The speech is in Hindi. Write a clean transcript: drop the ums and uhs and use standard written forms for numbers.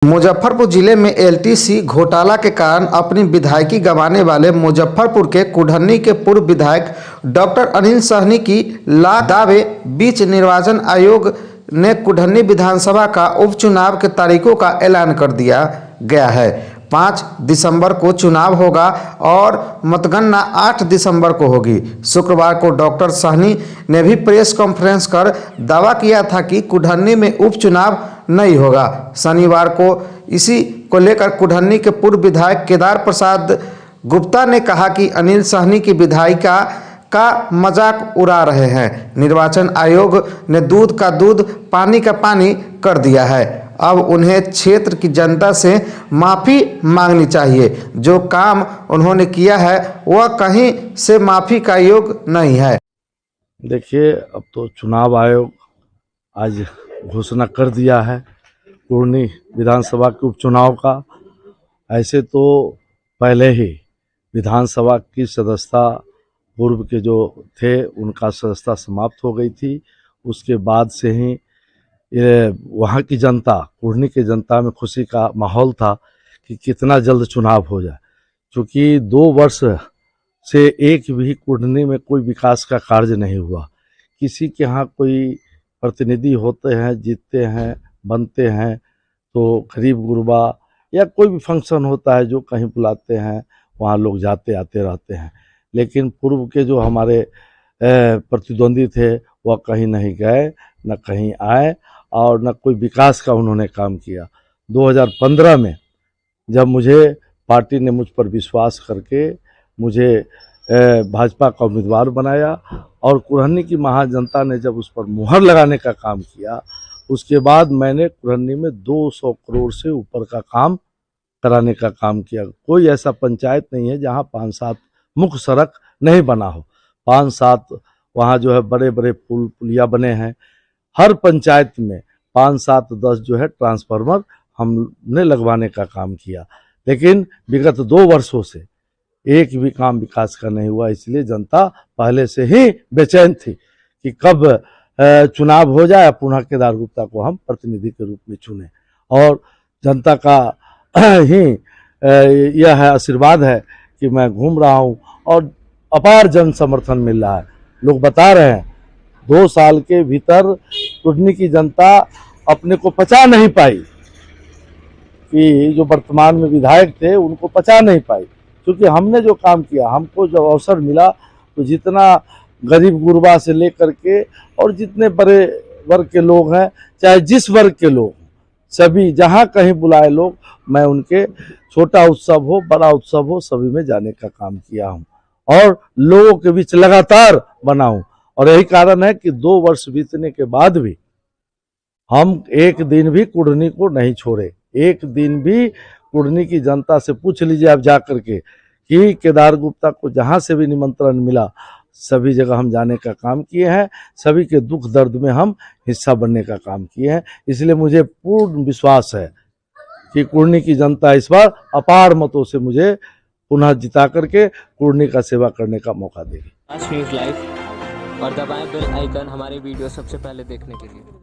मुजफ्फरपुर जिले में एलटीसी घोटाला के कारण अपनी विधायकी गंवाने वाले मुजफ्फरपुर के कुढ़नी के पूर्व विधायक डॉक्टर अनिल सहनी की लाख दावे बीच निर्वाचन आयोग ने कुढ़नी विधानसभा का उपचुनाव के तारीखों का ऐलान कर दिया गया है। 5 दिसंबर को चुनाव होगा और मतगणना 8 दिसंबर को होगी। शुक्रवार को डॉक्टर सहनी ने भी प्रेस कॉन्फ्रेंस कर दावा किया था कि कुढ़नी में उपचुनाव नहीं होगा। शनिवार को इसी को लेकर कुढ़नी के पूर्व विधायक केदार प्रसाद गुप्ता ने कहा कि अनिल सहनी की विधायिका का मजाक उड़ा रहे हैं। निर्वाचन आयोग ने दूध का दूध पानी का पानी कर दिया है। अब उन्हें क्षेत्र की जनता से माफ़ी मांगनी चाहिए। जो काम उन्होंने किया है वह कहीं से माफ़ी का योग नहीं है। देखिए, अब तो चुनाव आयोग आज घोषणा कर दिया है कुढ़नी विधानसभा के उपचुनाव का। ऐसे तो पहले ही विधानसभा की सदस्यता पूर्व के जो थे उनका सदस्यता समाप्त हो गई थी। उसके बाद से ही वहाँ की जनता, कुढ़नी की जनता में खुशी का माहौल था कि कितना जल्द चुनाव हो जाए, क्योंकि 2 वर्ष से एक भी कुढ़नी में कोई विकास का कार्य नहीं हुआ। किसी के यहाँ कोई प्रतिनिधि होते हैं, जीतते हैं, बनते हैं, तो गरीब गुरबा या कोई भी फंक्शन होता है जो कहीं बुलाते हैं वहाँ लोग जाते आते रहते हैं। लेकिन पूर्व के जो हमारे प्रतिद्वंदी थे वह कहीं नहीं गए, न कहीं आए और न कोई विकास का उन्होंने काम किया। 2015 में जब मुझे पार्टी ने मुझ पर विश्वास करके मुझे भाजपा का उम्मीदवार बनाया और कुढ़नी की महाजनता ने जब उस पर मुहर लगाने का काम किया, उसके बाद मैंने कुढ़नी में 200 करोड़ से ऊपर का काम कराने का काम किया। कोई ऐसा पंचायत नहीं है जहां 5-7 मुख्य सड़क नहीं बना हो। 5-7 वहाँ जो है बड़े बड़े पुल पुलिया बने हैं। हर पंचायत में 5-7-10 जो है ट्रांसफार्मर हमने लगवाने का काम किया। लेकिन विगत 2 वर्षों से एक भी काम विकास का नहीं हुआ। इसलिए जनता पहले से ही बेचैन थी कि कब चुनाव हो जाए, पुनः केदार गुप्ता को हम प्रतिनिधि के रूप में चुने। और जनता का ही यह है आशीर्वाद है कि मैं घूम रहा हूँ और अपार जन समर्थन मिल रहा है। लोग बता रहे हैं 2 साल के भीतर कुढ़नी की जनता अपने को पचा नहीं पाई कि जो वर्तमान में विधायक थे उनको पचा नहीं पाई, क्योंकि हमने जो काम किया, हमको जब अवसर मिला तो जितना गरीब गुरबा से लेकर के और जितने बड़े वर्ग के लोग हैं, चाहे जिस वर्ग के लोग, सभी जहां कहीं बुलाए लोग, मैं उनके छोटा उत्सव हो बड़ा उत्सव हो सभी में जाने का काम किया हूं और लोगों के बीच लगातार बना हूं। और यही कारण है कि 2 वर्ष बीतने के बाद भी हम एक दिन भी कुढ़नी को नहीं छोड़े। एक दिन भी कुढ़नी की जनता से पूछ लीजिए आप जाकर के कि केदार गुप्ता को जहां से भी निमंत्रण मिला सभी जगह हम जाने का काम किए हैं। सभी के दुख दर्द में हम हिस्सा बनने का काम किए हैं। इसलिए मुझे पूर्ण विश्वास है कि कुढ़नी की जनता इस बार अपार मतों से मुझे पुनः जिता करके कुढ़नी का सेवा करने का मौका देगी। न्यूज़ लाइव और दबाएं बेल आइकन हमारे वीडियो सबसे पहले देखने के लिए।